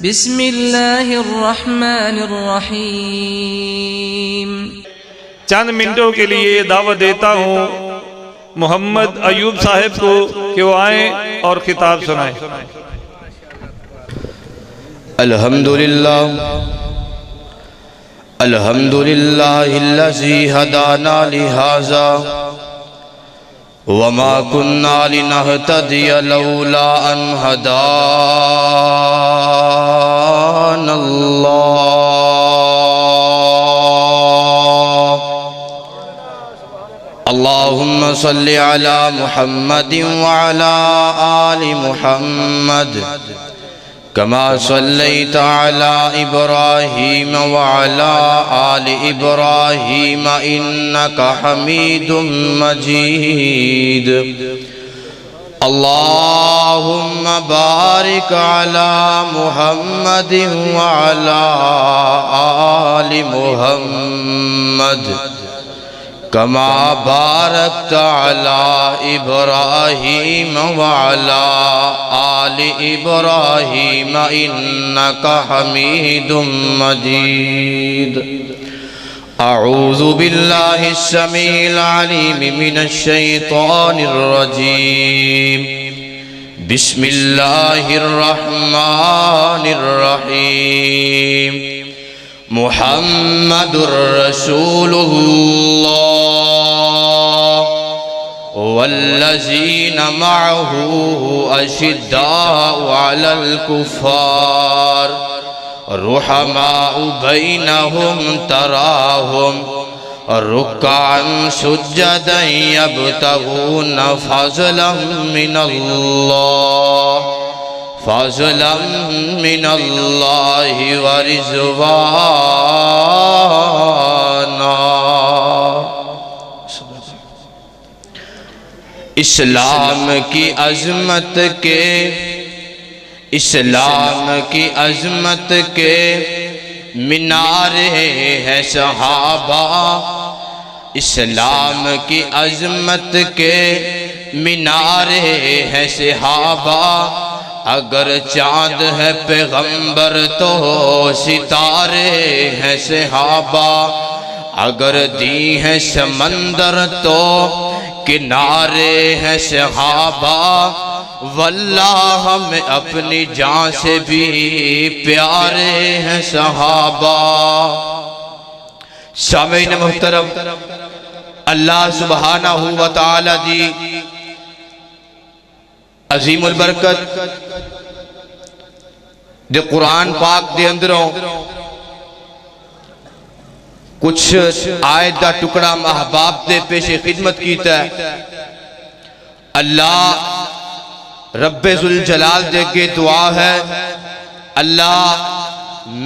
بسم اللہ الرحمن الرحیم۔ چند منٹوں کے لیے دعوت دیتا ہوں محمد ایوب صاحب کو کہ وہ آئیں اور خطاب سنائیں۔ الحمدللہ الذی ہدانا لہذا وما كنا لنهتدي لولا ان هدانا الله اللهم صل على محمد وعلى آل محمد كما صليت على إبراهيم وعلى آل إبراهيم إنك حميد مجيد اللهم بارك على محمد وعلى آل محمد كما باركت على إبراهيم وعلى آل إبراهيم إنك حميد مجيد أعوذ بالله السميع العليم من الشيطان الرجيم بسم الله الرحمن الرحيم محمد رسول الله والذين معه أشداء على الكفار رحماء بينهم تراهم ركعا سجدا يبتغون فضلا من الله ورضوانا۔ اسلام کی عظمت کے مینارے ہیں صحابہ، اسلام کی عظمت کے مینارے ہیں صحابہ، اگر چاند ہے پیغمبر تو ستارے ہیں صحابہ، اگر دی ہے سمندر تو کنارے ہیں صحابہ، واللہ ہمیں اپنی جان سے بھی پیارے ہیں صحابہ۔ سامعین محترم، اللہ سبحانہ و تعالی دی عظیم البرکت دے قرآن پاک دے اندروں کچھ آیت دا ٹکڑا محباب دے پیش خدمت کیتا ہے۔ اللہ رب ذوالجلال دے کے دعا ہے، اللہ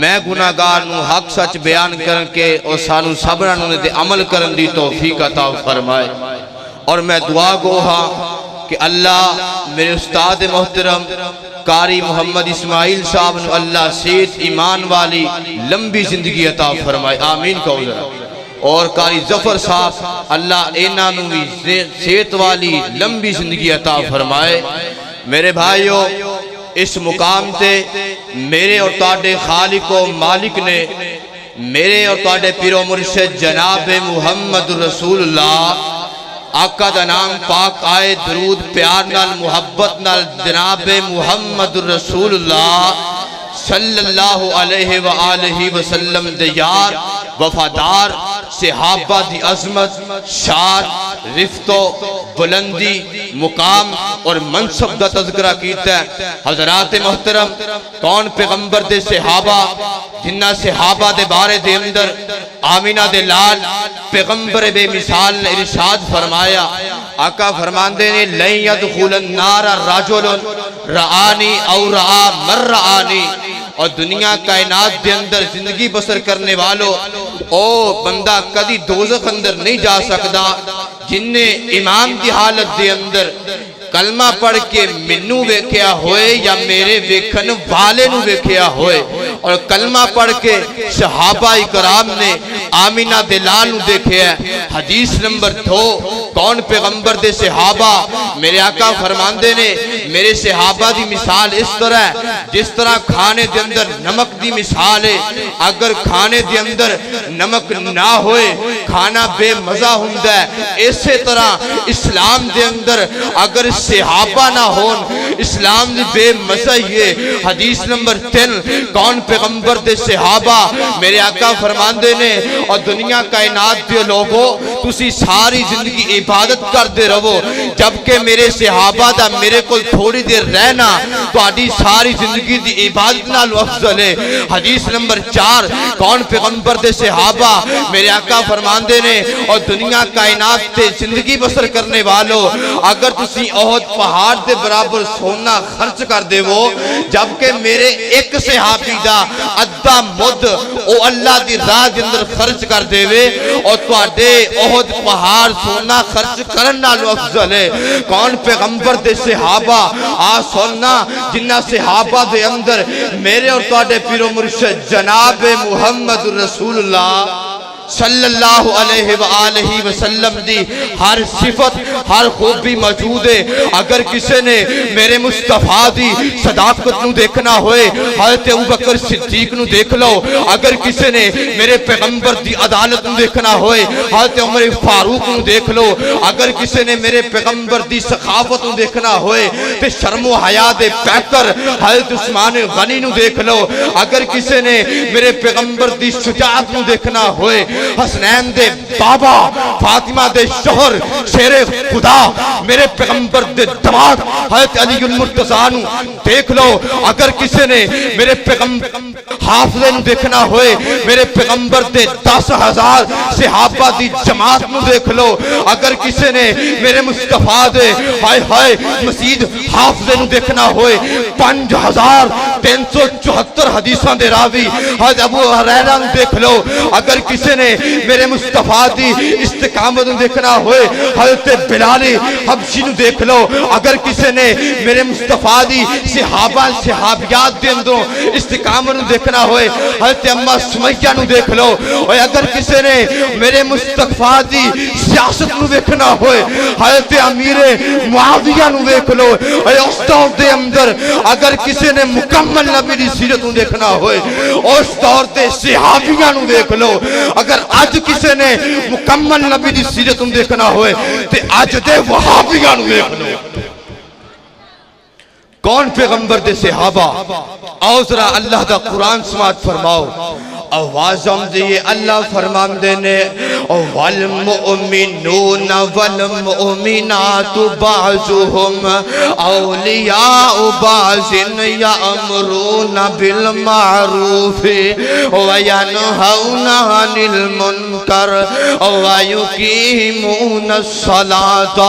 میں گناہگار نو حق سچ بیان کرن کے اور سانو صبران انہیں دے عمل کرن دی توفیق عطا فرمائے۔ اور میں دعا گو ہاں کہ اللہ میرے استاد محترم قاری محمد اسماعیل صاحب نو اللہ صحت ایمان والی لمبی زندگی عطا فرمائے، آمین کہو ذرا۔ اور قاری ظفر صاحب اللہ اینا نو بھی صحت والی لمبی زندگی عطا فرمائے۔ میرے بھائیو، اس مقام تے میرے اور تاڑے خالق و مالک نے میرے اور تاڑے پیر و مرشد جناب محمد رسول اللہ آقا دا نام پاک آئے درود پیار نال محبت نال جناب محمد رسول اللہ صلی اللہ علیہ وآلہ وسلم دے یار وفادار صحابہ دی عظمت شان رفت و بلندی مقام اور منصب دا تذکرہ کیتا ہے۔ حضرات محترم، کون پیغمبر دے صحابہ جنہ صحابہ دے بارے دے اندر آمینہ دے لال پیغمبر بے مثال نے ارشاد فرمایا، آقا فرماندے نے لَن يَدْخُلَ النَّارَ رَجُلٌ رَآنِي أَوْ رَآ مَنْ رَآنِي۔ اور دنیا کائنات دے اندر زندگی بسر کرنے والوں او بندہ کدی دوزخ اندر نہیں جا سکدا جن نے امام دی حالت دے اندر کلمہ پڑھ کے منو ویکھیا ہوئے یا میرے ویکھن والے نو ویکھیا ہوئے۔ اور کلمہ پڑھ کے صحابہ اکرام نے آمینہ دلال نو دیکھے ہیں۔ حدیث نمبر 2 کون پیغمبر دے صحابہ؟ میرے آقا فرماندے نے میرے صحابہ دی مثال اس طرح ہے جس طرح کھانے دے اندر نمک دی مثال ہے۔ اگر کھانے دے اندر نمک نہ ہوئے کھانا بے مزہ ہوندہ ہے، اسی طرح اسلام دے اندر اگر صحابہ نہ ہون اسلام دی بے مزہ یہ۔ حدیث نمبر 3 کون پیغمبر دے صحابہ؟ میرے آقا فرماندے نے اور دنیا کائنات دے لوگوں تسی ساری زندگی عبادت کر دے رہو، جبکہ میرے صحابہ دا میرے کو تھوڑی دیر رہنا تو آڈی ساری زندگی دی عبادت نالو افضل ہے۔ حدیث نمبر 4 کون پیغمبر دے صحابہ؟ میرے آقا فرماندے نے اور دنیا کائنات تے زندگی بسر کرنے والو اگر تسی احد پہاڑ دے برابر سونا خرچ کر دے وہ، جبکہ میرے ایک صحابی دا ادھا مد او اللہ دی راہ دے اندر خرچ کر دے وے اور تو آڈے احد پہاڑ سونا خرچ کرنا لو افضل ہے۔ کون پیغمبر دے صحابہ؟ سننا جنہ صحابہ دے اندر میرے اور تو آڈے پیر و مرشد جناب محمد رسول اللہ صلی اللہ علیہ وآلہ وسلم دی ہر صفت ہر خوبی موجود ہے۔ اگر کسی نے میرے مصطفیٰ دی صداقت نو دیکھنا ہوئے حضرت ابوبکر صدیق نو دیکھ لو، اگر کسی نے میرے پیغمبر دی عدالت نو دیکھنا ہوئے حضرت عمر فاروق نو دیکھ لو، اگر کسی نے میرے پیغمبر دی سخاوت نو دیکھنا ہوئے تے شرم و حیا دے پیکر حضرت عثمان غنی نو دیکھ لو، اگر کسی نے میرے پیغمبر دی شجاعت نو دیکھنا ہوئے حسنین دے بابا فاطمہ دے شوہر شیر خدا میرے پیغمبر دے دماد حضرت علی المرتضیٰ نو دیکھ لو، اگر کسی نے میرے پیغمبر حافظے نو دیکھنا ہوئے میرے پیغمبر دے 10,000 صحابہ دی جماعت نو دیکھ لو، اگر کسی نے میرے مصطفیٰ دے ہائے مسجد حافظے نو دیکھنا ہوئے 5,374 حدیثاں دے راوی حضرت ابو ہریرہ نو دیکھ لو، اگر کسی نے میرے مصطفیٰ دی استقامت دیکھنا ہوئے حضرت بلال حبشی نو دیکھ لو، اگر کسی نے میرے مصطفیٰ دی صحابیات دے اندروں استقامت دیکھنا ہوئے حضرت اماں سمیہ نو دیکھ لو، اور اگر کسی نے میرے مصطفیٰ دی سیاست نو دیکھنا ہوئے حضرت امیر معاویہ نو دیکھ لو، اور اس دور دے اندر اگر کسی نے مکمل نبی دی سیرت نو دیکھنا ہوئے اس دور دے صحابیہ نو دیکھ لو، اگر آج کسی نے مکمل نبی دی سیرت دیکھنا ہوئے تے آج دے وہابیاں نو دیکھ لو۔ کون پیغمبر دے صحابہ؟ آؤ ذرا اللہ دا قرآن سماعت فرماؤ۔ آوازم دیئے اللہ فرمان دینے والمؤمنون والمؤمنات بعضهم اولیاء بعض یأمرون بالمعروف وینہون عن المنکر ویقیمون الصلاة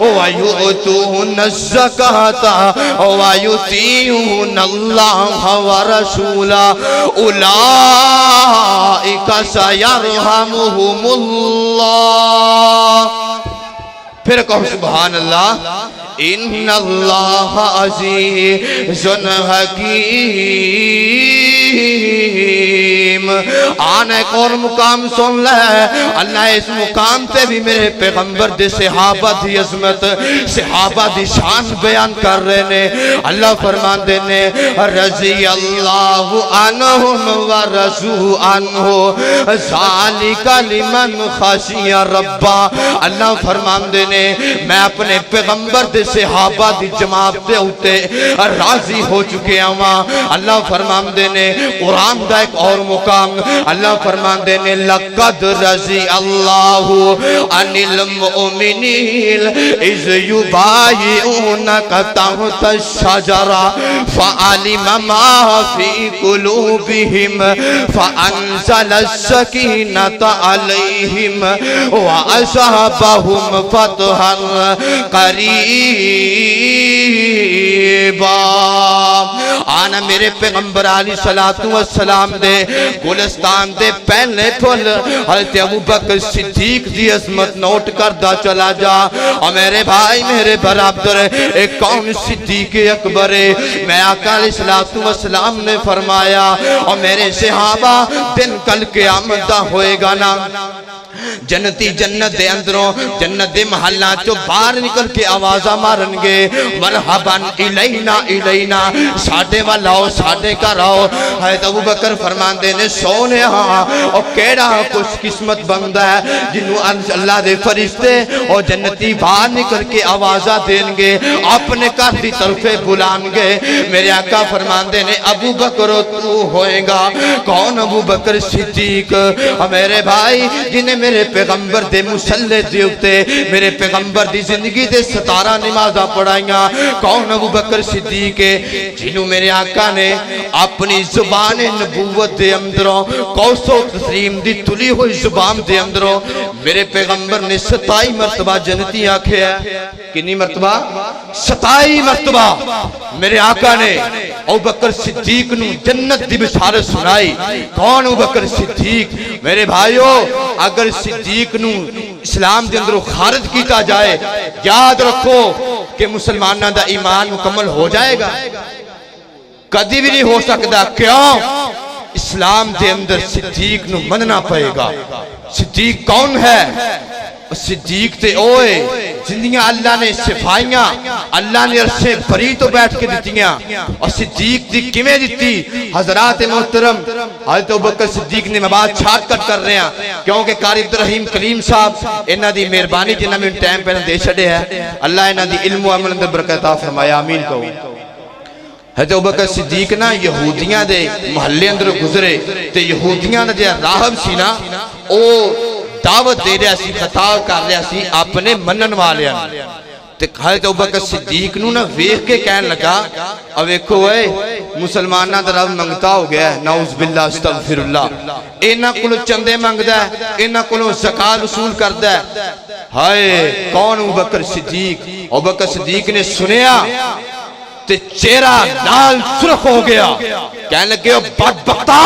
ویؤتون الزکاة ویطیعون اللہ ورسولہ اولئک سیرحمہم اللہ۔ پھر کہو سبحان اللہ۔ ان اللہ عزیز حکیم۔ آنا ایک اور مقام سن لے، اللہ اس مقام تے بھی میرے پیغمبر دے صحابہ دی عظمت صحابہ دی شان بیان کر رہے نے۔ اللہ فرمان دینے رضی اللہ عنہم ورضوا عنہ ذالک لمن خشی ربا۔ اللہ فرمان دینے میں اپنے پیغمبر دے صحابہ دی جماعت دے ہوتے راضی ہو چکے ہوں۔ اللہ فرمان دینے قرآن دا ایک اور مقام اللہ فرمان دینے لقد رضی اللہ عن المؤمنین اذ یبایعونک تحت الشجرہ فعلم ما فی قلوبہم فانزل السکینۃ علیہم واصابہم فتحا قریبا آنا میرے پیغمبر علیہ السلام دے گلستان دے پہلے پھل حضرت ابو بکر صدیق دی عظمت نوٹ کردہ چلا جا اور میرے بھائی میرے برابر ایک کون صدیق اکبر ہے میں آقا علیہ السلام نے فرمایا اور میرے صحابہ دن کل قیامت دا ہوئے گا نا جنتی جنت دے اندروں جنت دے محلہ جو باہر نکل کے آوازہ مارنگے مرحباً الینا الینا ساڑھے والاؤ ساڑھے کا رہو حضرت ابو بکر فرمان دینے سونے ہاں اور کیڑا کچھ قسمت بندہ ہے جنہوں اللہ دے فرشتے اور جنتی باہر نکل کے آوازہ دینگے اپنے کار دی طرفے بلانگے میرے آقا فرمان دینے ابو بکر تو ہوئے گا کون ابو بکر صدیق اور میرے بھائی جنہیں میرے پیغمبر دے مسلح دیوتے میرے پیغمبر دی زندگی دے 17 نمازہ پڑھائیاں کون ابو بکر صدیق ہے جنہوں میرے آقا نے اپنی زبان نبوت دے اندروں قوس و تسلیم دی تلی ہوئی زبان دے اندروں میرے پیغمبر نے 27 مرتبہ جنتی آنکھے ہے کنی مرتبہ 27 مرتبہ میرے آقا نے ابو بکر صدیق نو جنت دی بشارت سنائی کون ابو بکر صدیق میرے بھائیو اگر صدیق نو اسلام دے اندروں خارج کیتا جائے یاد رکھو کہ مسلمانہ دا ایمان مکمل ہو جائے گا کدی بھی نہیں ہو سکتا کیوں اسلام دے اندر صدیق نو مننا پائے گا صدیق کون ہے صدیق تے اوئے زندگیاں اللہ نے صفائیاں اللہ نے عرشے بری تو بیٹھ کے دیتیاں اور صدیق دی کمیں دیتی حضرات محترم حضرت ابوبکر صدیق نے مباد چھاٹ کٹ کر رہے ہیں کیونکہ قاری عبدالرحیم کلیم صاحب انہا دی مہربانی جنہا میں ٹائم پہنا دے چھڑے ہیں اللہ انہا دی علم و عمل اندر برکتہ فرمایا آمین کہو حضرت ابوبکر صدیق نا یہودیاں دے محلے اندر گزرے تے یہودیاں دے راہب سی نا او دعوت دے رہا سی خطاب کر رہا سی اپنے منن والے تے حضرت ابوبکر صدیق نو نا ویکھ کے کہنے لگا اب ایکھو اے مسلمانہ در اب منگتا ہو گیا ہے نعوذ باللہ استغفر اللہ اینا کلو چندے منگدا ہے اینا کلو زکاة وصول کردا ہے ہائے کون ابوبکر صدیق ابوبکر صدیق نے سنیا تے چہرہ نال سرخ ہو گیا کہنے لگے بدبختہ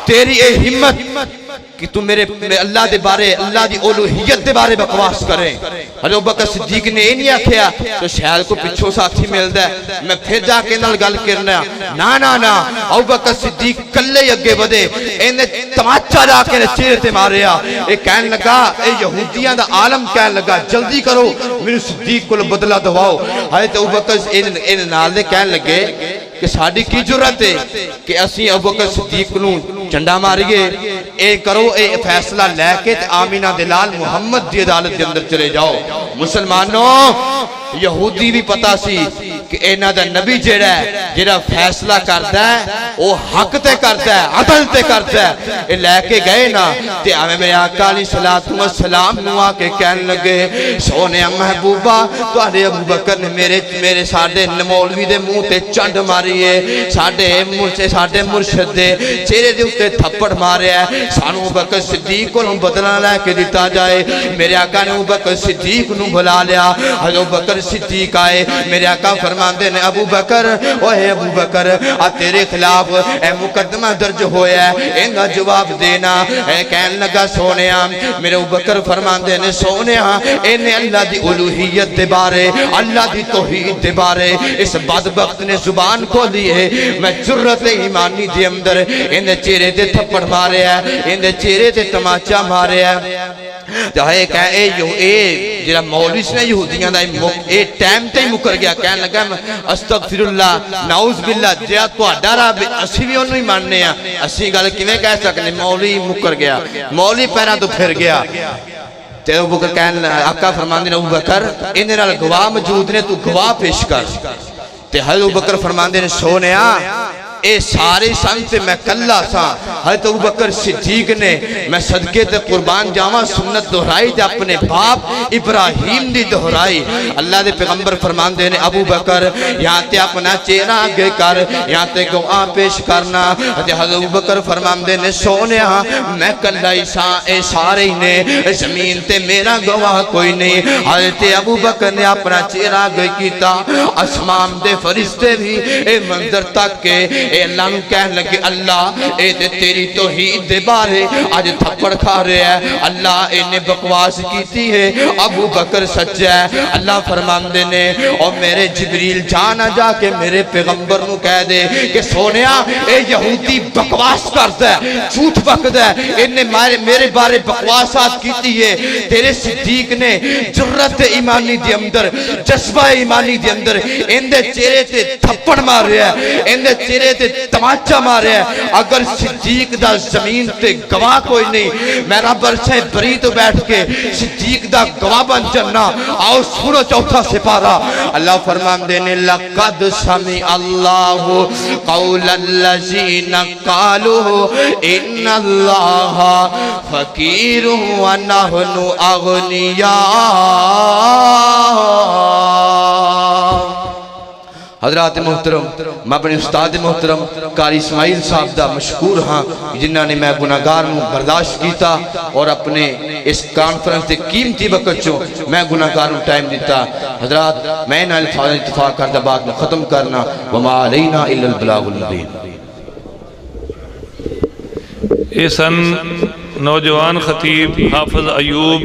تیری اے ہمت کہ تم میرے اللہ دے بارے اللہ دی اولوہیت دے بارے بکواس کریں حضرت ابوبکر صدیق نے یہ نہیں آکھیا تو شاید کو پچھو ساتھی ملدا ہے میں پھر جا کے نال گل کرنا نا ابوبکر صدیق کلے اگے ودے اینے تماچا جا کے چہرے تے ماریا اے کہنے لگا اے یہودیاں دا عالم کہنے لگا جلدی کرو میرے صدیق کو بدلہ دواؤ حضرت ابوبکر ان نال دے کہنے لگے کہ ساڑھی کی جرات ہے کہ اسی ابوبکر صدیق نو چنڈا ماریے اے کرو اے فیصلہ لے کے آمینہ دلال محمد دی عدالت کے اندر چلے جاؤ مسلمانوں یہودی بھی پتا سی کہ اینا دا نبی جیڑا ہے جیڑا فیصلہ کرتا ہے وہ حق تے کرتا ہے عدل تے کرتا ہے اے لے کے گئے نا تے ہمیں میرے آقا علیہ السلام نو آکے کہنے لگے سونے محبوبہ تو آلے ابوبکر نے میرے ساڑھے مولوی دے منہ تے چنڈ ماری ہے ساڑھے مرشد دے چہرے دے اتے تھپڑ مارے ہے سانو ابوبکر صدیق کو بدلہ لے کے دیتا جائے میرے آقا نے ابوبکر صدیق نو بلا لیا حضرت ابوبکر صدیق آئے میرے آقا فرماندے نے ابو بکر اوہ ابو بکر تیرے خلاف اے مقدمہ درج ہویا ہے انہا جواب دینا اے کہن لگا سونیا میرے ابو بکر فرماندے نے سونیا انہیں اللہ دی الوہیت دے بارے اللہ دی توحید دے بارے اس بدبخت نے زبان کو لیے میں جرت ایمانی دے اندر انہیں چہرے دے تھپڑ مارے ہے انہیں چہرے دے تماچا مارے ہے چاہے کہے اے جرا مولوی سے یہودیاں دا اے ٹائم تے مکر گیا کہنے لگا استغفر اللہ نعوذ باللہ جیا تو ڈرا اسی بھی انہوں ہی ماننے ہیں اسی گل کیویں کہہ سکنے مولوی مکر گیا مولوی پہنا تو پھر گیا تے ابو بکر کہنے آقا فرماندے نے ابو بکر انہیں نال گواہ موجود نے تو گواہ پیش کر تے حضرت ابو بکر فرماندے نے سونیا اے سارے سنتے میں کلہ سا حضرت ابوبکر صدیق نے میں صدقے تے قربان جاواں سنت دہرائی تے اپنے باپ ابراہیم دی دہرائی اللہ دے پیغمبر فرمان دے نے ابو بکر یہاں تے اپنا چہرہ آگے کر یہاں تے دعا پیش کرنا حضرت ابو بکر فرمان دے نے سونیا میں کلہ سا اے سارے نے زمین تے میرا گواہ کوئی نہیں حضرت ابو بکر نے اپنا چہرہ آگے کیتا اسمان دے فرشتے بھی اے منظر تک کے اے اللہ نو کہن لگے اللہ اے تے تیری توحید دے بارے آج تھپڑ کھا رہے ہیں اللہ انہیں بکواس کیتی ہے ابو بکر سچا ہے اللہ فرمان دے نے اور میرے جبریل جانا جا کے میرے پیغمبر نو کہہ دے کہ سونیا اے یہودی بکواس کرتا ہے جھوٹ بکتا ہے انہیں میرے بارے بکواسات کیتی ہے تیرے صدیق نے جرت ایمانی دی اندر جذبہ ایمانی دی اندر اندے چہرے تے تھپڑ مار رہا ہے اندے چہرے تے تماچا مار رہا ہے اگر صدیق دا زمین تے گواہ کوئی نہیں میرا برچہ بری تو بیٹھ کے صدیق دا گواہ بن جنہ آؤ سنو چوتھا سپارہ اللہ فرمان دینے لَقَدْ سَمِعَ اللَّهُ قَوْلَ الَّذِينَ قَالُوا إِنَّ اللَّهَ فَقِيرٌ وَنَحْنُ أَغْنِيَاءُ حضرات محترم میں اپنے استاد محترم قاری اسماعیل صاحب دا مشکور ہاں جنہاں نے میں گناہگار ہوں برداشت کیتا اور اپنے اس کانفرنس دے قیمتی وقت چوں میں گناہگار ہوں ٹائم دیتا حضرات میں نہ الفاظ اتفاق کردہ بات میں ختم کرنا وما علینا الا البلاغ المبین سن نوجوان خطیب حافظ ایوب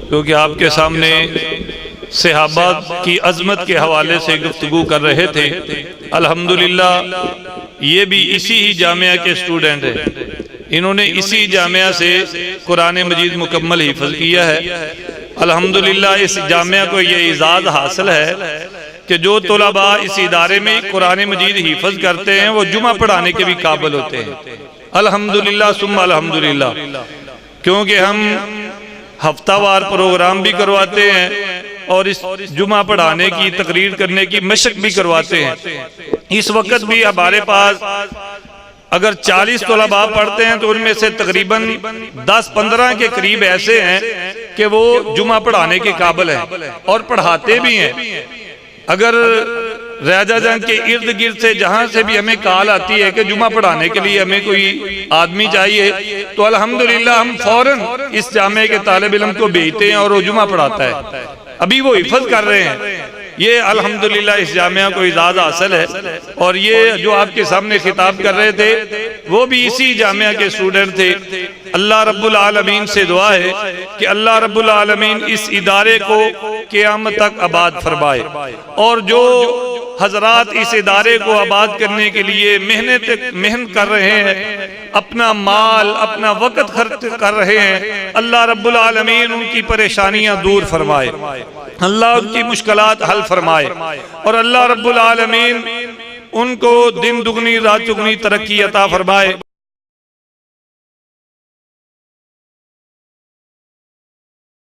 کیونکہ آپ کے سامنے صحابہ کی عظمت کے حوالے سے گفتگو کر رہے تھے الحمدللہ یہ بھی اسی ہی جامعہ کے اسٹوڈنٹ ہیں انہوں نے اسی جامعہ سے قرآن مجید مکمل حفظ کیا ہے الحمدللہ اس جامعہ کو یہ اعزاز حاصل ہے کہ جو طلباء اس ادارے میں قرآن مجید حفظ کرتے ہیں وہ جمعہ پڑھانے کے بھی قابل ہوتے ہیں الحمدللہ ثم الحمدللہ کیونکہ ہم ہفتہ وار پروگرام بھی کرواتے ہیں اور اس جمعہ پڑھانے کی تقریر کرنے کی مشق بھی کرواتے ہیں اس وقت بھی ہمارے پاس اگر 40 طلباء پڑھتے ہیں تو ان میں سے تقریباً 10-15 کے قریب ایسے ہیں کہ وہ جمعہ پڑھانے کے قابل ہیں اور پڑھاتے بھی ہیں اگر ریاضہ جنگ کے ارد گرد سے جہاں سے بھی ہمیں کال آتی ہے کہ جمعہ پڑھانے کے لیے ہمیں کوئی آدمی چاہیے تو الحمدللہ ہم فوراً اس جامعہ کے طالب علم کو بھیجتے ہیں اور وہ جمعہ پڑھاتا ہے ابھی وہ حفظ کر رہے ہیں یہ الحمدللہ اس جامعہ کو اعزاز حاصل ہے اور یہ جو آپ کے سامنے خطاب کر رہے تھے وہ بھی اسی جامعہ کے اسٹوڈنٹ تھے اللہ رب العالمین سے دعا ہے کہ اللہ رب العالمین اس ادارے کو قیامت تک آباد فرمائے اور جو حضرات اس ادارے کو آباد کرنے کے لیے محنت کر رہے ہیں اپنا مال اپنا وقت خرچ کر رہے ہیں اللہ رب العالمین ان کی پریشانیاں دور فرمائے اللہ ان کی مشکلات حل فرمائے اور اللہ رب العالمین ان کو دن دگنی رات چگنی ترقی عطا فرمائے